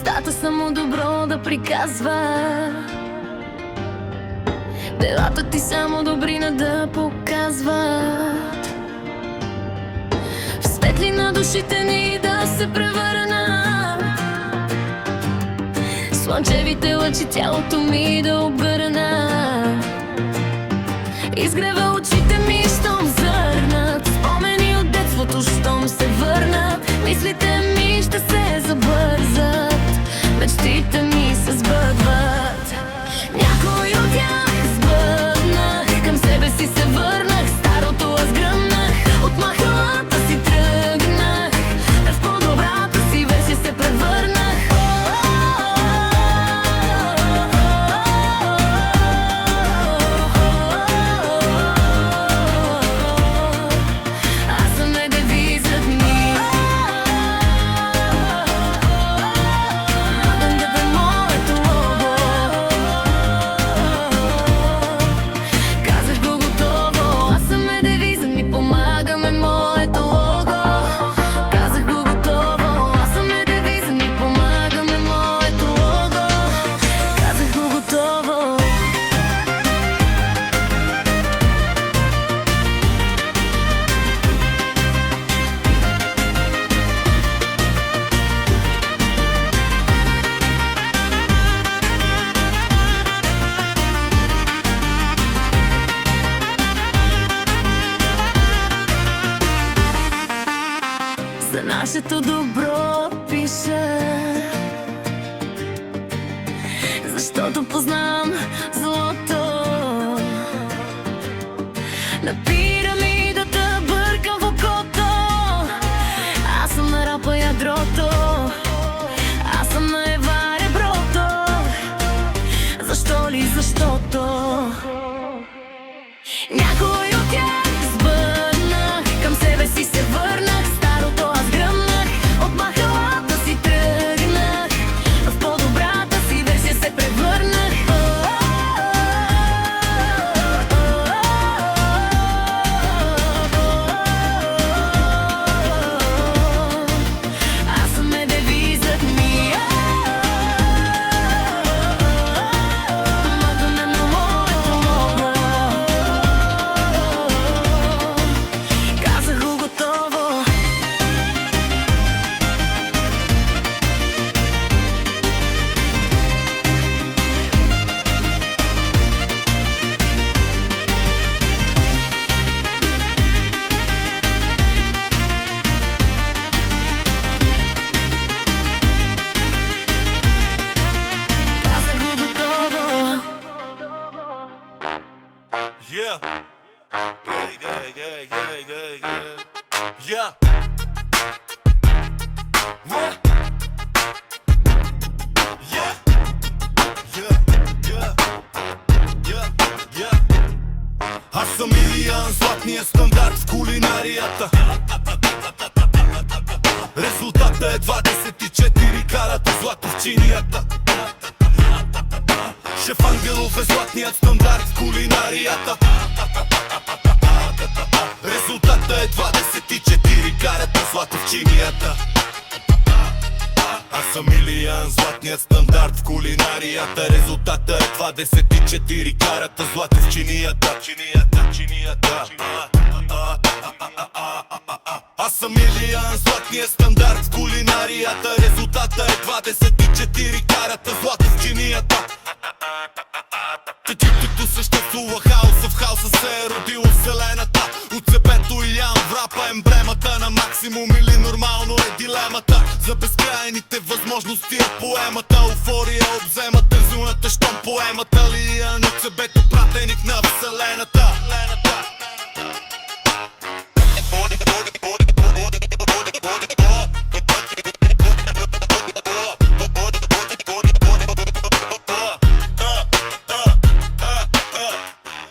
Устата само добро да приказва, делата ти само добрина да показват. В светлина душите ни да се превърнат, слънчевите лъчи тялото ми да обгърна. Изгрева очите ми, щом зърнат спомени от детството, щом се върнат. Мислите ми ще се забързат, мечтите ми се сбъдват. Някой от тях сбъднах, към себе си се върнах, старото аз гръмнах, от махалата си тръгнах, в по-добрата си версия се превърнах. За нашето добро пиша, защото познавам злото. На пирамидата бъркам в окото, аз съм на рапа ядрото, аз съм на Ева реброто. Защо ли? Защото някой от тях сбъднах, към себе си се върнах, старото аз гръмнах, от махалата си тръгнах, в по-добрата си версия се превърнах. Аз съм девизът ми, помагаме на моето лого. Казах го готово. Казах го готово. Yeah. Yeah. What? Yeah. Аз съм Илиян, златния стандарт в кулинарията. Резултатът е 24 карата злато в чинията. Шеф Ангелов е златният стандарт в кулинарията. Резултатът е 24 карата злато в чинията. Аз съм Илиян, златният стандарт в кулинарията. Резултатът е 24 карата злато в чинията. Аз съм Илиян, златният стандарт в кулинарията. Резултатът е 24 карата злато в чинията. Тук съществува хаоса, в хаоса се е родила вселената. От цепето Илиян в рапа емблемата на максимум или нормално е дилемата. За безкрайните възможности е поемата. Еуфория обзема тързуната, щом поемата. Илиян от цепето пратеник на вселената.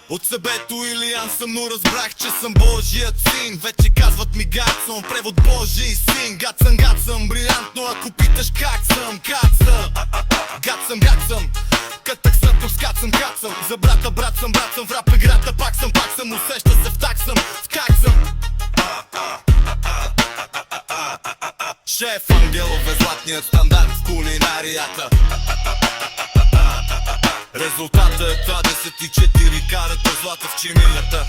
От себето Илиян съм, но разбрах, че съм Божият син. Вече казват ми Гатсъм, превод Божий син. Гатсъм, брилянтно, ако питаш как съм. Гатсъм, кацам. За брат съм, в рап играта пак съм. Усеща се в так съм. Шеф Ангелов е злат златният стандарт в кулинарията. Резултатът е това 10-4 карата злата в чинията.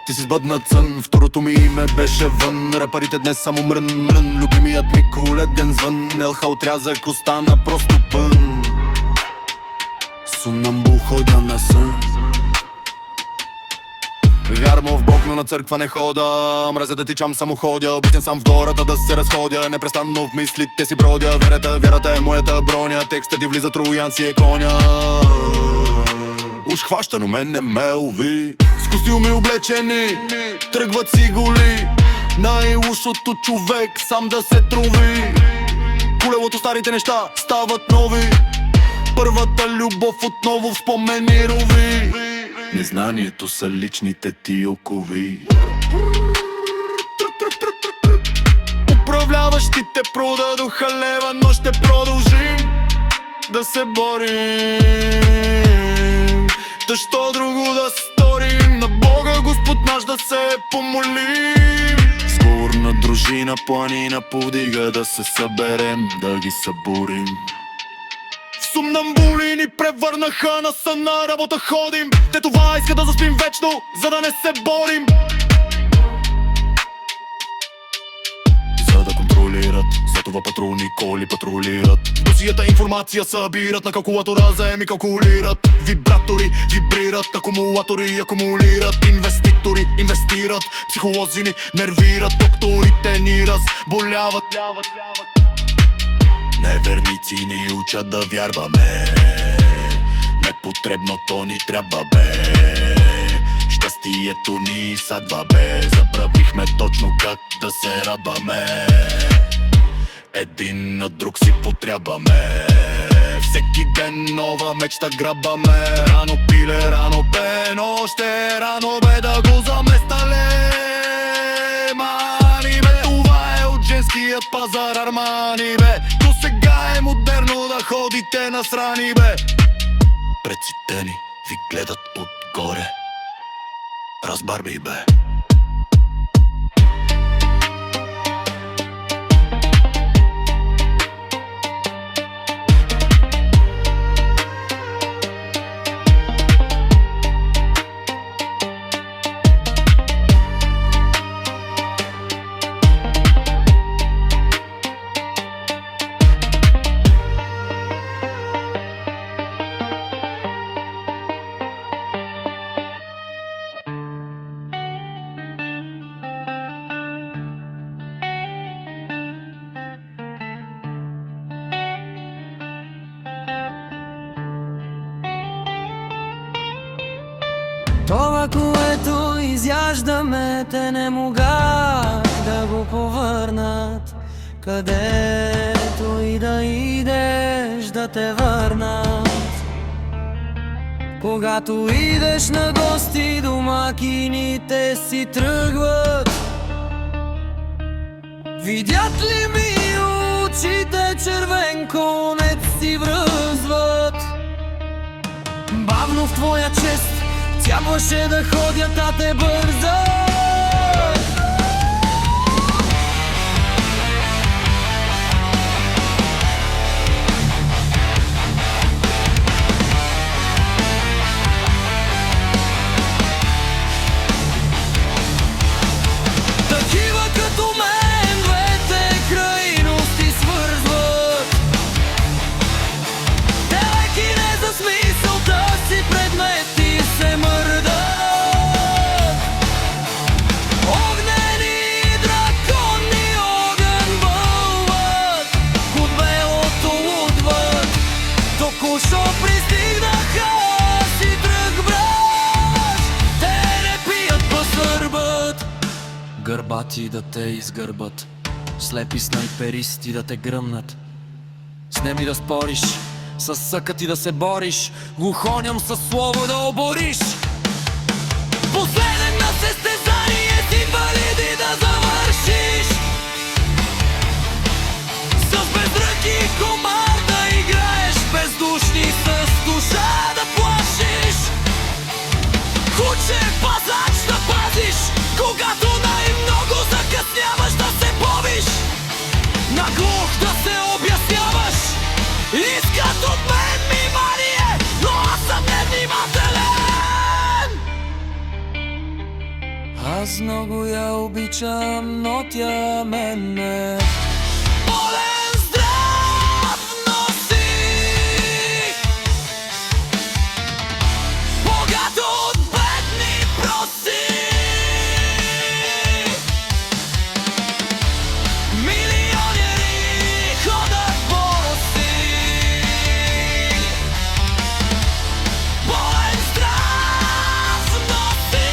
Ти си сбъднат сън, второто ми име беше вън. Рапарите днес само мрън. Любимият ми коледен звън. Елха отрязък остана просто пън. Сунамбул ходя на сън. Вярвам в Бог, но на църква не хода. Мразя да тичам самоходя. Обичам сам в гората да се разходя. Непрестанно в мислите си бродя. Вярата е моята броня. Текстът ти влиза, Троян си е коня. Уж хваща, но мен не ме лови. С костюми облечени, тръгват си голи. Най-лошото човек сам да се трови. Колелото старите неща стават нови. Първата любов отново в спомени рови. Незнанието са личните ти окови. Управляващите продадоха лева, но ще продължим да се борим. Да що друго да сторим, на Бога Господ наш да се помолим. Сговорна дружина, планина повдига, да се съберем, да ги съборим. В сумнамбули ни превърнаха на сън, на работа ходим. Те това иска да заспим вечно, за да не се борим. За да контролират, затова патрулни коли патрулират. Досията информация събират, на калкулатора заеми калкулират. Вибратори вибрират, акумулатори акумулират. Инвеститори инвестират, психолози ни нервират. Докторите ни разболяват. Неверници ни учат да вярваме. Непотребното ни трябва бе. Щастието ни садва бе. Забравихме точно как да се радваме. Един на друг си потрябваме. Всеки ден нова мечта грабаме. Рано пиле, рано пе, но още рано бе да го заместале. Мани бе, това е от женският пазар Армани бе. До сега е модерно да ходите насрани бе. Предците ни ви гледат отгоре. Разбарби бе. Това, което изяждаме, те не могат да го повърнат. Където и да идеш, да те върнат. Когато идеш на гости, домакините си тръгват. Видят ли ми очите, червен конец си връзват. Бавно в твоя чест трябваше да ходят, а те бързат. Такива като мен, двете крайности свързват. Те леки не за смисълта си предмети се мърдат. Огнени дракони огън бълват, от белото лудват. Току-що пристигнаха си тръг брат. Те не пият, па сърбат. Гърбати да те изгърбат, слепи снайперисти да те гръмнат. С неми да спориш, с съка ти да се бориш, глухоням със слово да обориш. Последен на състезание си комар да играеш, бездушни с душа да плашиш. Куче пазач да пазиш, когато най-много закъсняваш да се бовиш. На глух да се обясняваш, искат от мен внимание, но аз съм невнимателен. Аз много я обичам, но тя мен не. Болен здрав носи, богат от бедни проси. Милионери ходят боси. Болен здрав носи,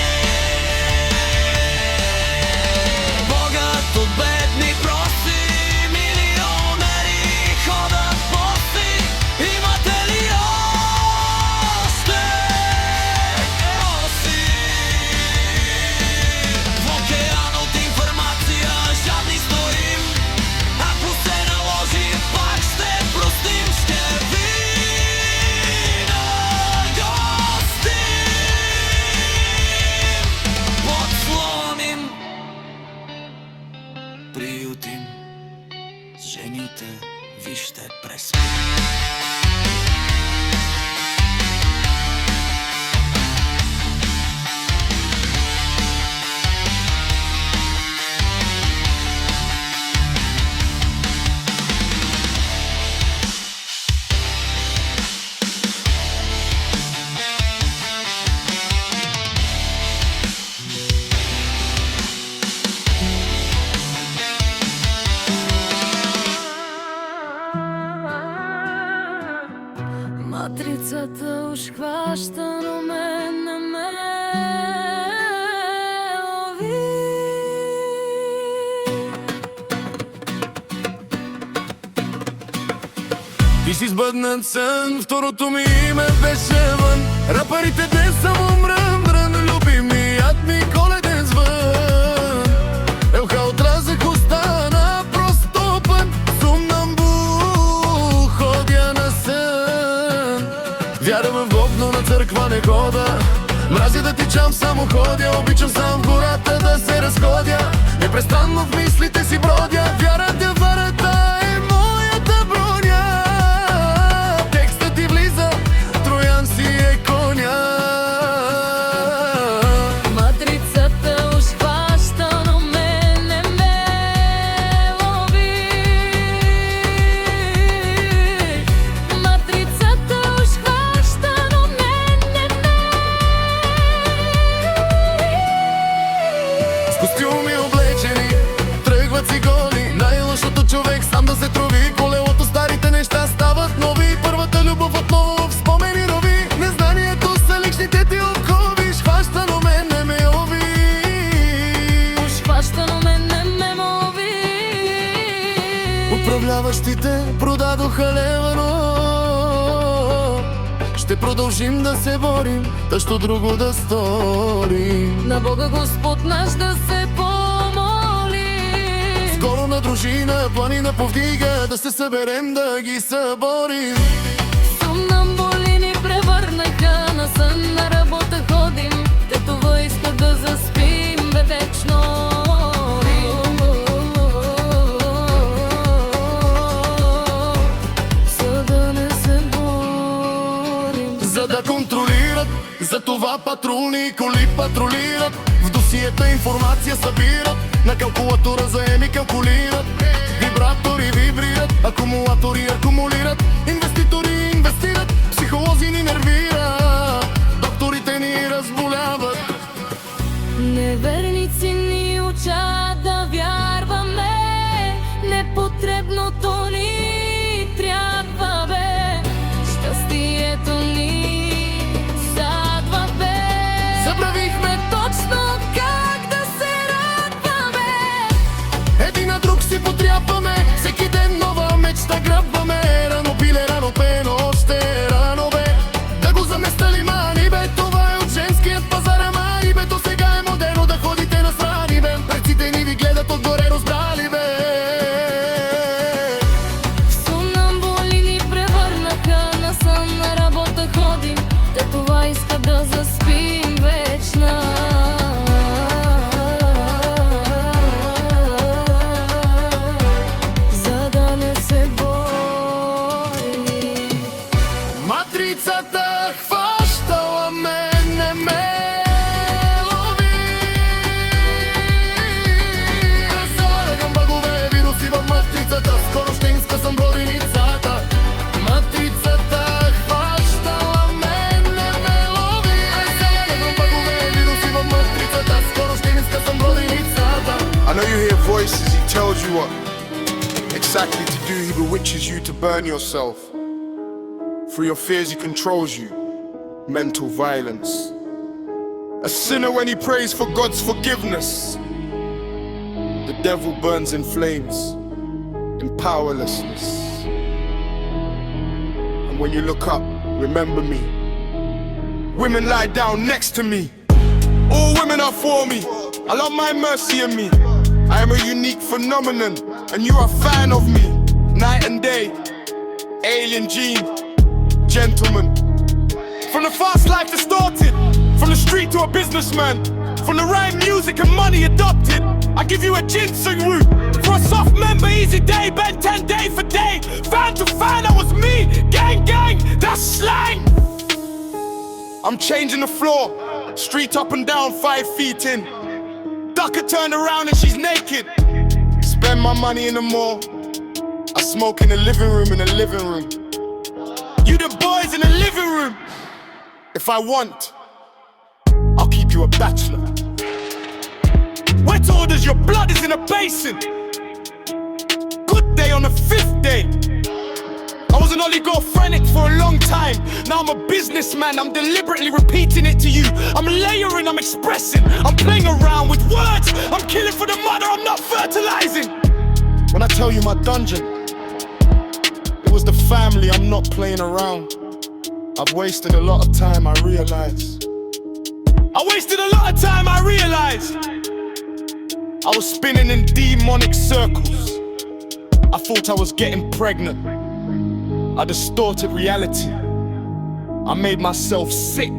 богат от бедни проси. Милионери ходят боси. Имате ли още роси? В океан от информация жадни стоим. Ако се наложи, пак ще простим. Ще ви нагостим, подслоним, приютим. Жените, вижте, преспим. Матрицата уж хваща, но мен не ме лови. Ти си сбъднат сън, второто ми име беше вън. Рапърите днес съм умрън, любимият ми коледен звън. Елха отразък остана просто пън, сумнамбул, ходя на сън. Вярвам в Бог, но на църква не хода. Мразя да тичам само ходя, обичам сам в гората да се разходя. Непрестанно в мислите си бродя, вярата варата е моята броня. Текстът ти влиза, Троян си е коня. Матрицата уж хваща, но мен не ме лови. Матрицата уж хваща, но мен не ме лови. С костюми облечени, тръгват си голи. Най-лошото човек сам да се трови. Колелото старите неща стават нови. Първата любов отново в спомени рови. Незнанието са личните ти окови. Хваща, но мен не ме лови. Уж хваща, но мен не ме лови. Управляващите продадоха лева, но ще продължим да се борим, тъщо друго да сторим. На Бога Господ наш да се помоли. Скоро на дружина, планина повдига, да се съберем, да ги съборим. Сумнамбули ни превърнаха на сън, на работа ходим. Тетова иска да заспим бе вечно. За да не се борим. За да контролират, за това патрулни коли патрулират. В досиета информация събират, на калкулатора заеми калкулират. Вибратори вибрират, акумулатори акумулират. Инвеститори инвестират, психолози ни нервират. Докторите ни разболяват. Неверници ни учат да вярваме, непотребното ни трябва бе. Щастието ни задва бе. Забравихме Точно как да се радваме. един на друг си потряпваме. Всеки ден нова мечта грабваме. Рано пиле, рано пено, още рано бе. Матрицата хващала мен, не ме лови. Залагам бъгове, вируси в матрицата, скоро ще изкъсам родиницата. Матрицата хващала мен, не ме лови. Залагам бъгове, вируси в матрицата, скоро ще изкъсам родиницата. I know you hear voices, he tells you what exactly to do, he bewitches you to burn yourself. Through your fears he controls you, mental violence. A sinner when he prays for God's forgiveness. The devil burns in flames, in powerlessness. And when you look up, remember me. Women lie down next to me. All women are for me. I love my mercy in me. I am a unique phenomenon, and you are a fan of me. Night and day, alien gene, gentleman. From the fast life distorted, from the street to a businessman, from the rhyme, music and money adopted. I give you a ginseng root. For a soft member, easy day, Ben 10 day for day. Fan to fan, that was me. Gang, gang, that's slang. I'm changing the floor, street up and down, 5 feet in. Ducker turned around and she's naked. Spend my money in the mall. I smoke in the living room, You the boys in the living room. If I want, I'll keep you a bachelor. Wet orders, your blood is in a basin. Good day on the 5th day. I was an oligophrenic for a long time. Now I'm a businessman, I'm deliberately repeating it to you. I'm layering, I'm expressing, I'm playing around with words. I'm killing for the mother, I'm not fertilizing. When I tell you my dungeon, it was the family, I'm not playing around. I've wasted a lot of time, I realize. I wasted a lot of time, I realize. I was spinning in demonic circles. I thought I was getting pregnant. I distorted reality. I made myself sick.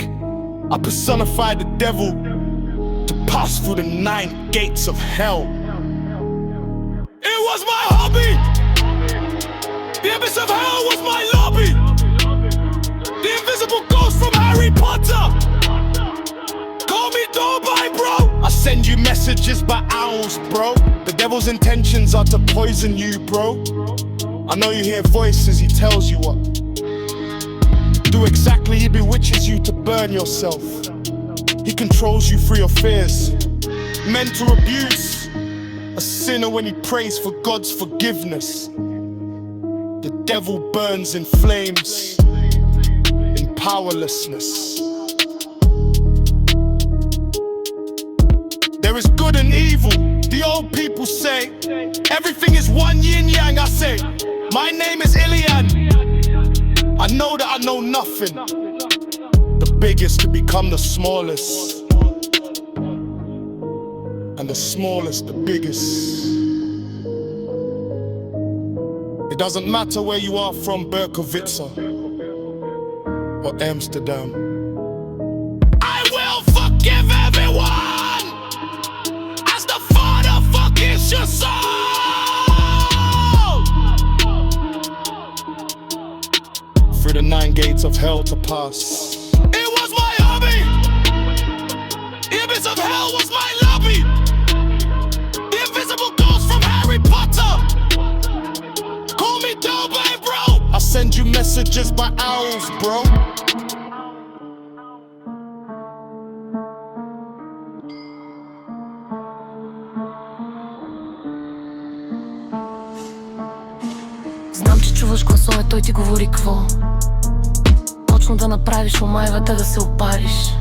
I personified the devil to pass through the 9 gates of hell. It was my hobby. The abyss of hell was my lobby. The invisible ghost from Harry Potter. Call me Dubai, bro. I send you messages by owls, bro. The devil's intentions are to poison you, bro. I know you hear voices, he tells you what. Do exactly, he bewitches you to burn yourself. He controls you through your fears. Mental abuse. A sinner when he prays for God's forgiveness. The devil burns in flames, in powerlessness. There is good and evil. The old people say everything is one yin yang. I say my name is Ilian. I know that I know nothing. The biggest to become the smallest, and the smallest the biggest. It doesn't matter where you are from, Berkovica or Amsterdam. I will forgive everyone as the Father forgives your soul. Through the 9 gates of hell to pass. It was my hobby. The abyss of hell was my lobby. The invisible ghost from Harry Potter. Call me Dubai, bro. I send you messages by owls, bro. Знам, че чуваш гласове, той ти говори какво точно да направиш, омайвата да се опариш.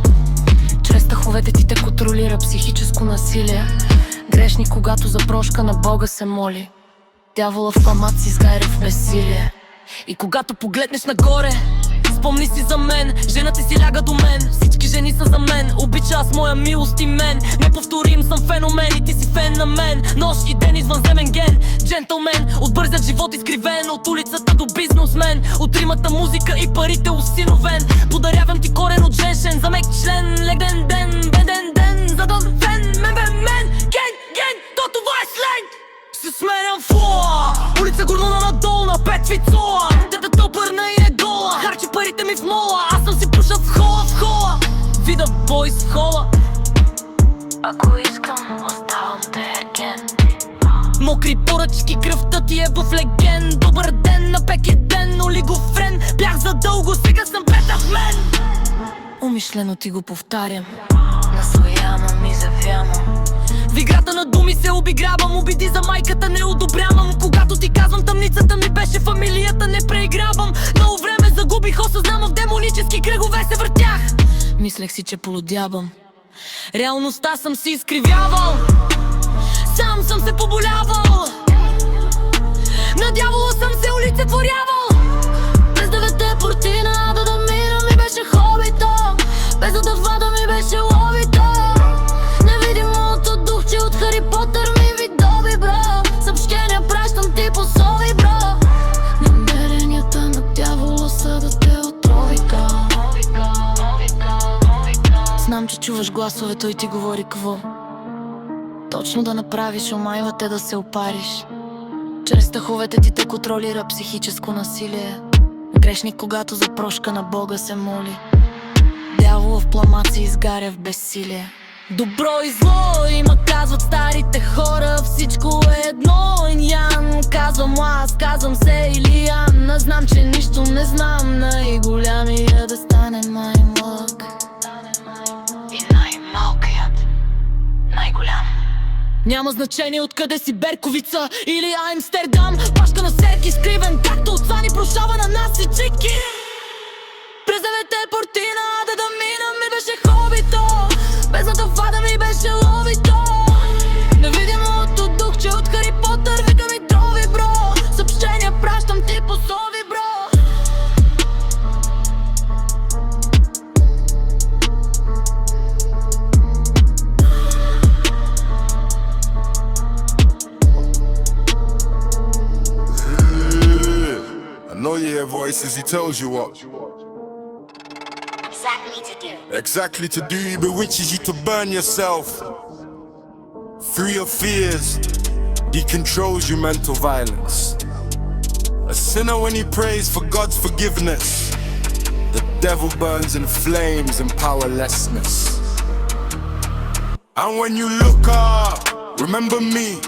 Чрез страховете ти те контролира психическо насилие. Грешник, когато за прошка на Бога се моли. Дявола в памат си изгаря в безсилие. И когато погледнеш нагоре, спомни си за мен. Жената си ляга до мен, всички жени са за мен. Обича аз моя милост и мен. Неповторим съм феномен и ти си фен на мен. Нощ и ден извънземен ген. Джентълмен, от бързият живот изкривен. От улицата до бизнесмен. От римата музика и парите усиновен. Подарявам ти корен от женшен. За мек член, легден ден, беден ден. Задън фен, мен, ген, то това е сленг. Се сменям флоа, улица гордона надолу на 5 фицола. Тета топърна и е гола, харчи парите ми в мола. Аз Аз съм си пушал в хола Вида бойс в хола. Ако искам, оставам текен. Мокри поръчки, кръвта ти е в леген. Добър ден, на пеки ден, олигофрен. Бях задълго, сега съм бетахмен. Умишлено ти го повтарям. Наслоявам и завямам. В играта на думи се обигравам. Обиди за майката не одобрявам. Когато ти казвам, тъмницата ми беше фамилията, не преигравам. Много време загубих, осъзнавам, в демонически кръгове се въртях. Мислех си, че полудявам. Реалността съм си изкривявал. Сам съм се поболявал. На дявола съм се олицетворявал. През 9-те порти на ада да мина ми беше хобито. Без да вада ми беше ловито. Невидимото духче от Хари Потър ми видови, бро. Съобщения пращам ти по сови, бро. Намеренията на дявола са да те отровика. Знам, че чуваш гласове, той ти говори какво точно да направиш, омайва те да се опариш. Чрез страховете ти те контролира психическо насилие. Грешник, когато за прошка на Бога се моли. Дявола в пламаци изгаря в безсилие. Добро и зло има, казват старите хора. Всичко е едно, иньян. Казвам аз, казвам се Илиян. Знам, че нищо не знам. Най-голямия да стане най-млък И най-малкият, най-голям. Няма значение откъде си, Берковица или Амстердам. Пашка на серки, скривен както от Фани, прошава на нас и чики. През 9-те порти на ада да мина ми беше хобито. Бездната вада ми беше ловито. Невидимото духче от Хари Потър вика ми дрови, бро. Съобщения пращам ти по сови, бро. I know you hear voices, he tells you what exactly to do. He bewitches you to burn yourself. Through your fears, he controls your mental violence. A sinner when he prays for God's forgiveness, the devil burns in flames and powerlessness. And when you look up, remember me.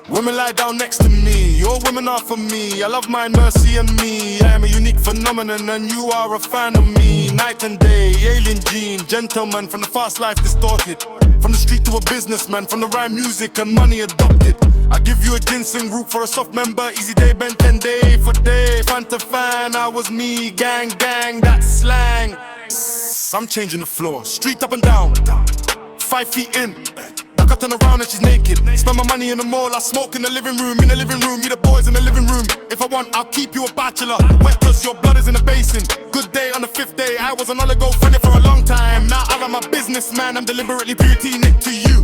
Women lie down next to me, your women are for me. I love mine, mercy and me. I am a unique phenomenon and you are a fan of me. Night and day, alien gene, gentleman from the fast life distorted. From the street to a businessman, from the rhyme music and money adopted. I give you a ginseng root for a soft member, easy day, bent 10 day for day. Fan to fan, I was me, gang, gang, that's slang. I'm changing the floor, street up and down, 5 feet in. I turn around and she's naked. Spend my money in the mall, I smoke in the living room. In the living room, you the boys in the living room. If I want, I'll keep you a bachelor. Wet cause your blood is in the basin. Good day on the 5th day, I was an oligo friend for a long time. Now I'm a businessman, I'm deliberately routinic to you.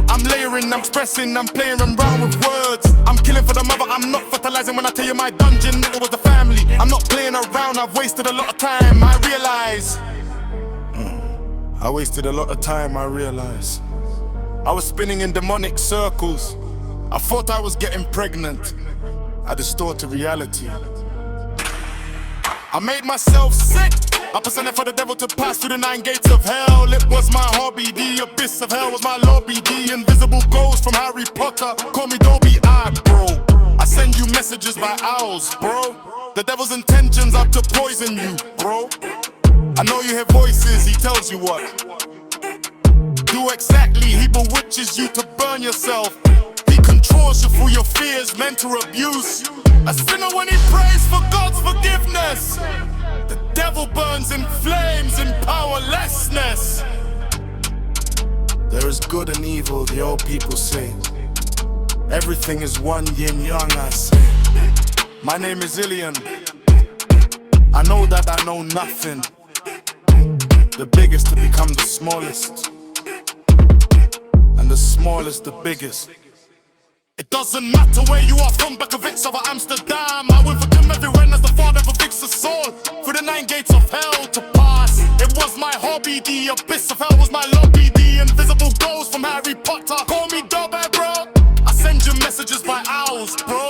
I'm layering, I'm expressing, I'm playing around with words. I'm killing for the mother, I'm not fertilizing when I tell you my dungeon, it was the family. I'm not playing around, I've wasted a lot of time, I realize. I wasted a lot of time, I realize. I was spinning in demonic circles. I thought I was getting pregnant. I distorted reality. I made myself sick. I presented for the devil to pass through the 9 gates of hell. It was my hobby. The abyss of hell was my lobby. The invisible ghost from Harry Potter. Call me Dobby, bro. I send you messages by owls, bro. The devil's intentions are to poison you, bro. I know you hear voices, he tells you what. Do exactly, he bewitches you to burn yourself. He controls you through your fears, mental abuse. A sinner when he prays for God's forgiveness. The devil burns in flames and powerlessness. There is good and evil, the old people say. Everything is one yin yang, I say. My name is Ilian. I know that I know nothing. The biggest to become the smallest. And the smallest, the biggest. It doesn't matter where you are from, Bekovitz or Amsterdam. I went for them everywhere as the father for fix a soul. Through the 9 gates of hell to pass. It was my hobby, the abyss of hell was my lobby. The invisible ghost from Harry Potter. Call me Dobby, bro. I send you messages by owls, bro.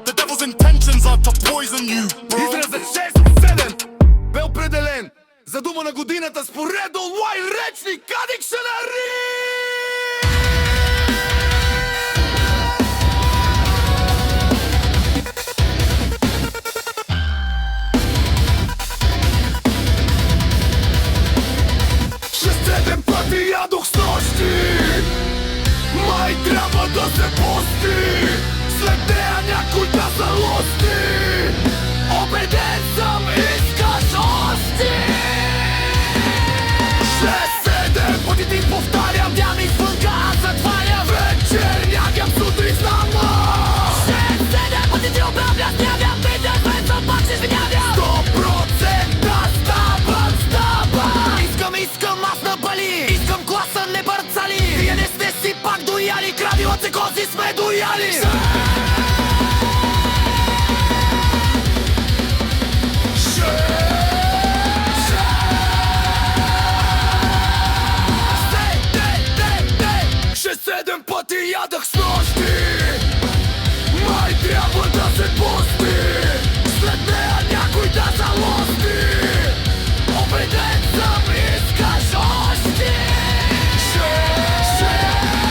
The devil's intentions are to poison you, bro. Изразът 6-7 бе определен, за да албума на годината според онлайн речник Дикшънари! Шест-седем пъти ядох с нощи, май трябва да се пусти, след нея някой да залости. Обеден съм, искаш още. 6-7 пъти ти повтарям, тя ми звънка, аз затварям. Вечер нягам, сутрин знама. 6-7 пъти ти обявя, снявям, питам, мен съм пак се извинявам. 100% ставам. Искам, аз на Бали. Искам класа, не бърцали. Вие не сте си пак дояли, крадилъци кози сме дояли. Шест-седем пъти ядах с нощи, май трябва да се пусти, след нея някой да залости. Обеден съм, искаш още.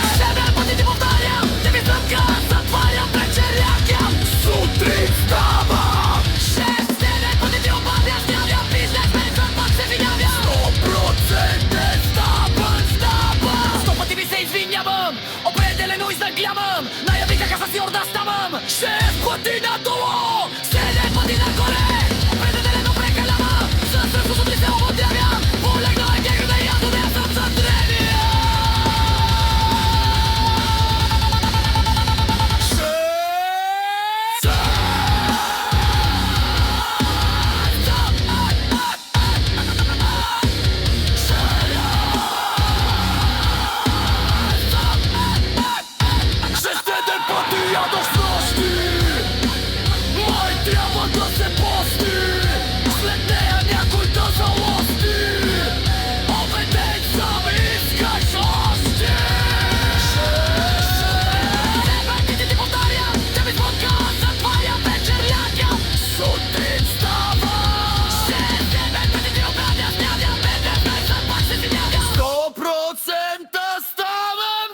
6-7 пъти ти повтарям, те ми звънка, затварям, вечер лягам, сутрин ставам. 6-7 пъти ти обадя, снявам, бизнесмен съм, пак се винявам. 100% ставам. 100 пъти ви се извинявам, определено изнаглявам, наяви кака със сигурна ставам. 6 пъти надолу, 7 пъти нагоре, определено прекалявам, със сръбството ти се ободрявам, полегна е гега да ядо, да я съм задревия. 6-7 пъти ядох с нощи, май трябва да се пости, след нея някой да залости. Обеден съм, искаш още. 6-7 пъти ти повтарям, тя ми звънка, затварям, вечер лягам, сутрин ставам. 6-7 пъти ти обадя, снявам, бизнесмен съм, пак се извинявам. 100% ставам.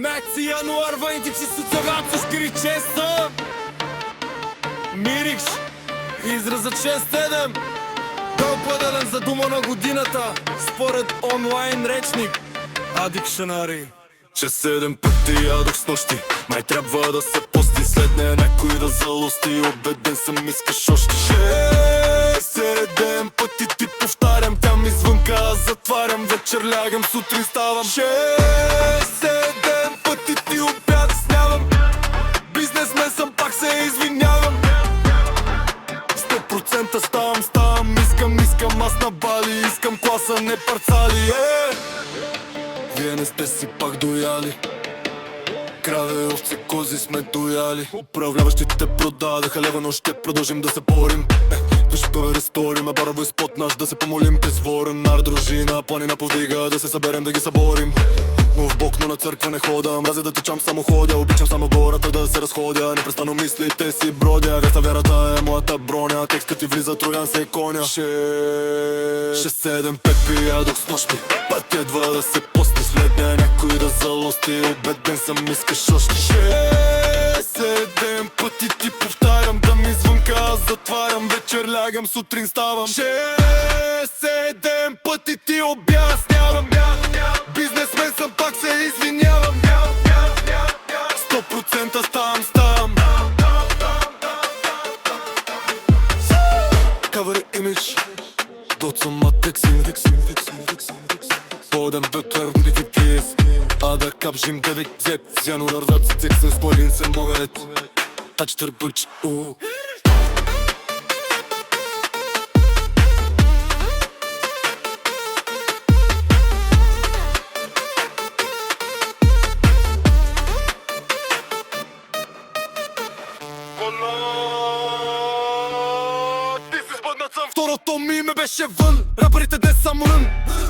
Maxi januar va intici să scrie често. Мириш, изразът 6-7 бе определен за дума на годината според онлайн речник Дикшънари. 6-7 пъти ядох с нощи, май трябва да се пости, след нея някой да залости. Обеден съм, искаш още. 6-7 пъти ти повтарям, тя ми звънка, аз затварям, вечер лягам, сутрин ставам. 6-7 пъти ти обяснявам, бизнесмен съм, пак се извинявам. 100% ставам, искам, аз на Бали. Искам класа, не парцали. Вие не сте си пак дояли, краве, овце, кози сме дояли. Управляващите продадаха лева, но ще продължим да се борим. Душто ресторим, а барово изпод наш да се помолим. Призворен нар, дружина, планина повдига, да се съберем, да ги съборим. Но в бок, но на църква не хода, мразя да течам, само ходя. Обичам само гората да се разходя, непрестанно мислите си бродя. Вярата е моята броня, текстът ти влиза, троян се коня. 6-7 пепи ядох с нощи, път едва да се пости, след нея някой да залости. Обеден съм, искаш още. 6-7 пъти ти повтарям, да ми звънка, аз затварям, вечер лягам, сутрин ставам. 6-7 пъти ти обяснявам, бизнесмен съм, пак се извинявам. 100% ставам. Cover image, доцом матексин. Подам бетър, нити кес, а да капжим 9-10. Зяно рърват се цексен, спалин се могат. Тачтър бъч, второто ми име беше вън. Рапърите днес са мрън,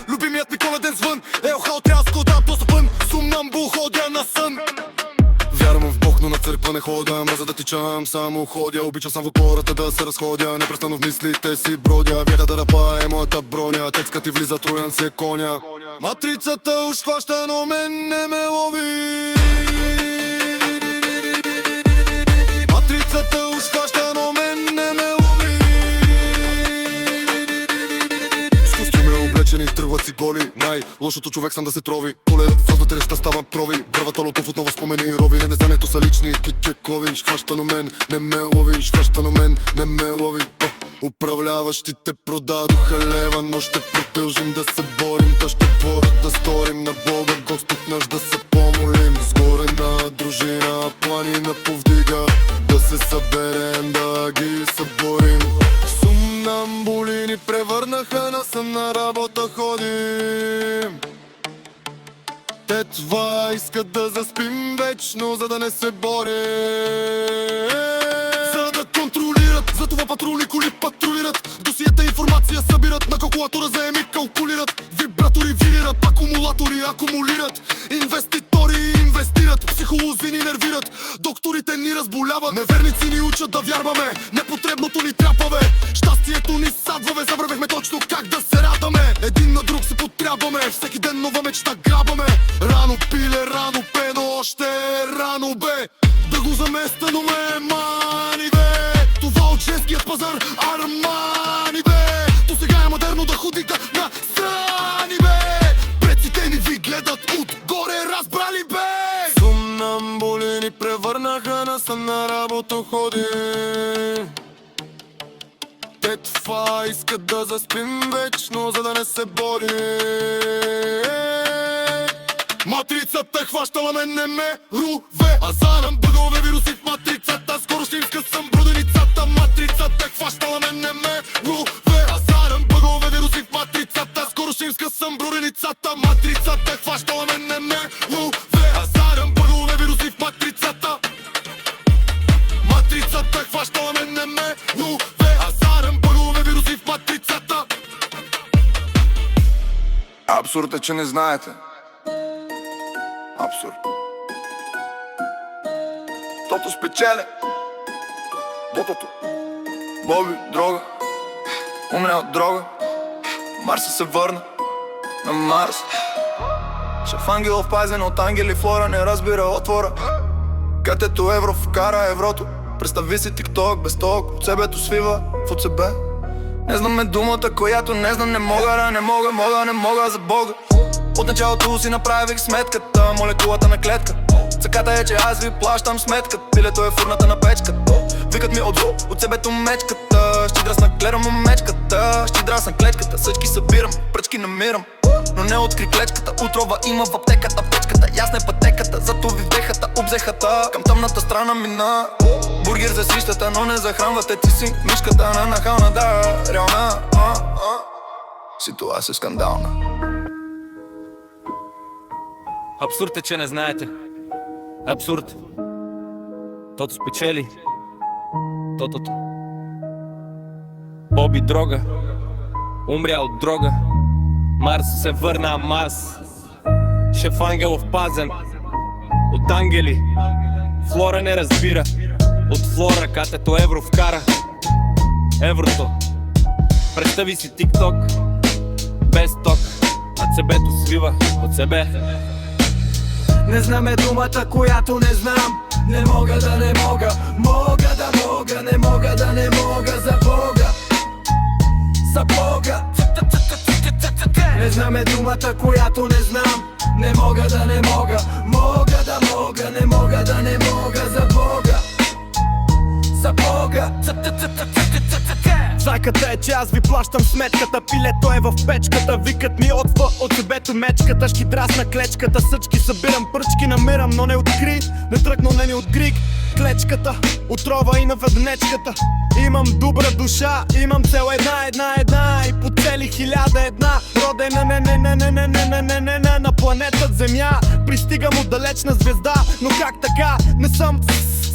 любимият ми коледен звън. Елхал трябва да складам този пън, сумнамбул ходя на сън. Вярвам в Бог, но на църква не ходя. Мразя да тичам, само ходя. Обичам само в хората да се разходя. Непрестанно в мислите си бродя. Вяра да рапа е моята броня. Текстът ти влиза, троян се коня. Матрицата уж хваща, но мен не ме лови. Матрицата уж хваща, но мен не ме лови. С костюми облечени тръгват си голи. Най-лошото човек сам да се трови. Коледът в материста ставам прови. Бървата лотов отново спомени и рови. Незнането са лични кичекови. Хваща, но мен не ме лови. Хваща, но мен не ме лови. Управляващите продадоха лева, но ще продължим да се борим. Та ще борят да сторим на Бога, Господ наш да се помолим. Сгоре на дружина, планина повдига, да се съберем, да ги съборим. Сумнамбули ни превърнаха на сън, на работа ходим. Те това искат да заспим вечно, за да не се борим. За да контролират, затова патрулни коли патрулират. Досиета информация събират, на калкулатора заеми калкулират. Вибратори вилират, акумулатори акумулират. Инвеститори инвестират, психолози ни нервират. Докторите ни разболяват, неверници ни учат да вярваме. Непотребното ни тряпаве, щастието ни садваме. Забравихме точно как да се радваме. Един на друг се потрябваме, всеки ден нова мечта грабаме. Рано пиле, рано пе, но още рано бе да го заместа, но ме мани бе. Това от женският пазар Армани бе. То сега е модерно да ходите на страни бе. Предците ни ви гледат отгоре, разбрали бе. Сумнамбули ни превърнаха на сън, на работа ходим. Те това искат да заспим вечно, за да не се борим. Матрицата хващала мен, не ме руве. Азарам бъгове вируси в матрицата. Скоро ще им скъсам бруденицата. Матрицата хващала мен, не ме руве. Азарам бъгове вируси в матрицата. Скоро ще им скъсам бруденицата. Матрицата хващала мен, не ме руве. Азарам бъгове вируси в матрицата. Матрицата хващала мен, не ме руве. Азарам бъгове вируси в матрицата. Абсурд е, че не знаете. Абсурд. Тото спечеле. Ботото. Боби, дрога. Умря от дрога. Марса се върна на Марс. Шеф ангелов пазен от ангели, флора не разбира отвора. Катето евро вкара еврото. Представи си тикток без ток. От себето свива в от себе. Не знаме думата, която не знам. Не мога за Бога. От началото си направих сметката, молекулата на клетка. Цъката е, че аз ви плащам сметката. Пилето е фурната на печката. Викат ми от себето мечката. Щидрасна гледам мечката. Щидрасна клечката. Съчки събирам, пръчки намирам, но не откри клечката. Отрова има в аптеката. Печката, ясна е пътеката. Зато ви вдехата, обзехата. Към тъмната страна мина. Бургер за сищата, но не захранвате ти си мишката на нахална, да, реална. Ситуация скандална. Абсурд е, че не знаете. Абсурд. Тото спечели. Тотото. Боби дрога. Умря от дрога. Марс се върна Марс. Шеф ангелов пазен от ангели. Флора не разбира. От флора катето евро вкара. Еврото. Представи си тикток без ток, а цебето свива от себе. Не знаме думата, която не знам. Не мога да не мога. Мога да мога. Не мога да не мога за Бога. За Бога. Не знаме думата, която не знам. Не мога да не мога. Мога да мога. Не мога да не мога за Бога. За Бога. Зайката е, че аз ви плащам сметката. Пилето е в печката. Викът ми от себето мечката. Щидрасна клечката. Съчки събирам, пръчки намирам, но не откри. Не тръгна, не ни от григ. Клечката, отрова и на веднечката. Имам добра душа, имам цел една. И по цели 1001. Родена на планета Земя. Пристигам от далечна звезда. Но как така? Не съм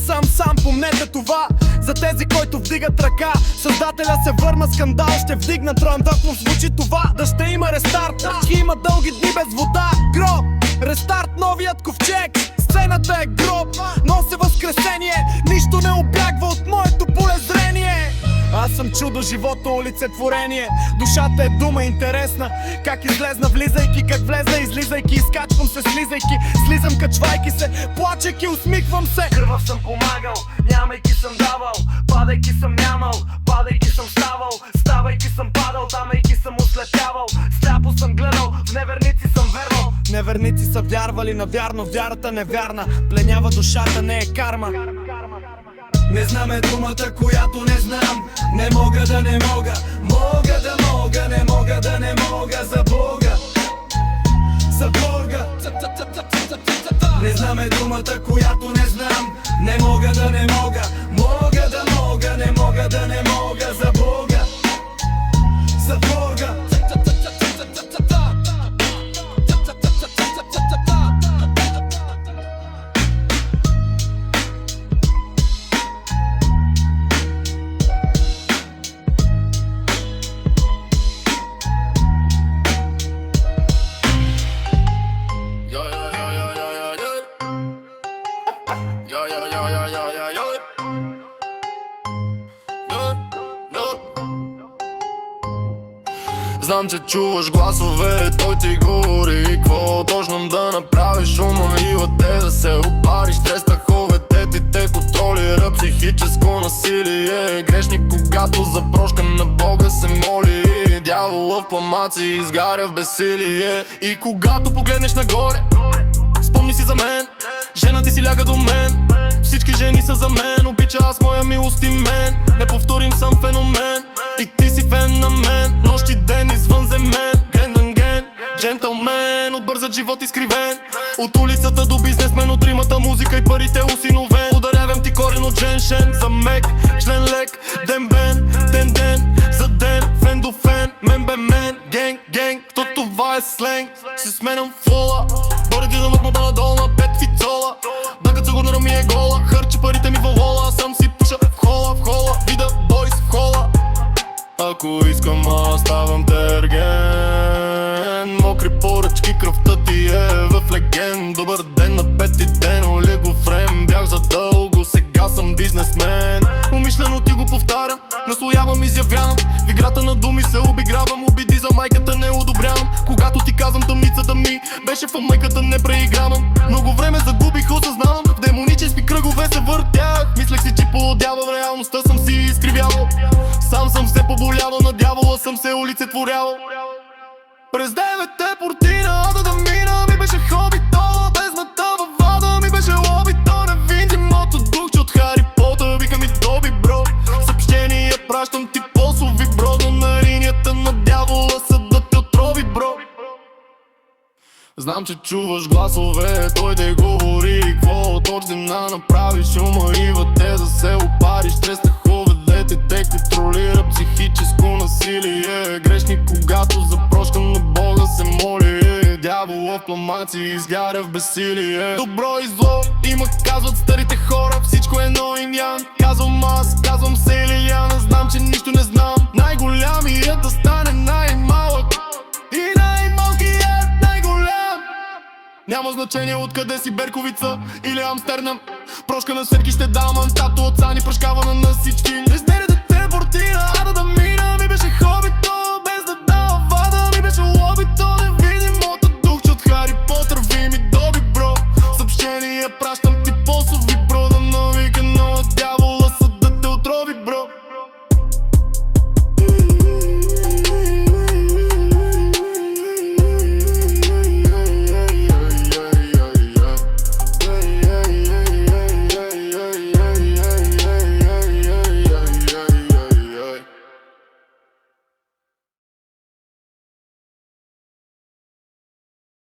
сам, помнете това. За тези, които вдигат ръка, създателя се върна, скандал ще вдигна трон. Ако звучи това, да ще има рестарт. Ще има дълги дни без вода, гроб, рестарт, новият ковчег. Сцената е гроб, носи възкресение. Нищо не обягва от моето полезрение. Аз съм чудо, живото олицетворение. Душата е дума интересна. Как излезна влизайки, как влезна излизайки. Изкачвам се слизайки, слизам качвайки се, плачейки, усмихвам се. Кървав съм помагал, нямайки съм давал. Падайки съм нямал, падайки съм ставал. Ставайки съм падал, тамайки съм ослепявал. Сляпо съм гледал, в неверници съм вервал. Неверници са вярвали навярно, вярата невярна. Пленява душата, не е карма. Не знаме думата, която не знам. Не мога да не мога, мога да мога, не мога да не мога. За Бога, за Бога. Не знаме думата, която не знам. Не мога да не мога, мога да мога, не мога да не мога. За Бога, за Бога. Знам, че чуваш гласове, той ти говори. Какво точно да направиш, ума ива те да се опариш. Те страховете ти те контролира, психическо насилие. Грешник, когато за прошка на Бога се моли. Дявола в пламаци изгаря в безсилие. И когато погледнеш нагоре, спомни си за мен. Жена ти си ляга до мен, всички жени са за мен. Обича аз моя милост и мен, неповторим съм феномен. И ти си фен на мен, нощ и ден извънземен. Ген, джентълмен, от бързат живот изкривен. От улицата до бизнесмен, от римата музика и парите усиновен. Ударявам ти корен от женшен, за мек, член лек, ден бен, ден, за ден, фен до фен, мен бе мен, генг, то това е сленг. Си сменям фола, бореди да лъкма надолу на 5 фицола. Дъкът сигурно ми е гола, хърчи парите ми валола. Сам си пуша в хола, вида бойс в хола. Ако искам, аз ставам терген. Мокри поръчки, кръвта ти е в леген. Добър ден на пети ден, олигофрен. Бях задълго, сега съм бизнесмен. Умишлено ти го повтарям, наслоявам, изявявам. В играта на думи се обигравам, обиди за майката не одобрявам. Когато ти казвам тъмницата ми беше в майката, не преигравам. Много време загубих, осъзнавам, в демонически кръгове се въртях. Мислех си, че поодявам, реалността съм си изкривявал. Сам съм се поболявал, на дявола съм се олицетворявал. През девете порти на ада да мина ми беше хоби то. Бездната във вода ми беше лоби то. Невидимото духче от Хари Потър вика ми доби бро. Съобщение пращам ти посови бро. Но на линията на дявола съдът те отрови бро. Знам, че чуваш гласове, той те говори. Какво точно да направиш, ума ива те да се опариш. Те страхове дете те контролира, психическо насилие. Грешник, когато за прошка на Бога се моли. Дявола в пламаци изгаря в безсилие. Добро и зло има, казват старите хора. Всичко е едно и ням. Казвам аз, казвам се Илияна. Знам, че нищо не знам. Най-голямият да стане най-малък и най-малкият най-голям. Няма значение откъде си, Берковица или Амстердам. Прошка на всеки ще давам, тато отца ни пръшкавана на всички. През дерете телепортира, ада да мина ми беше хобито. Без да дава вада ми беше лобито.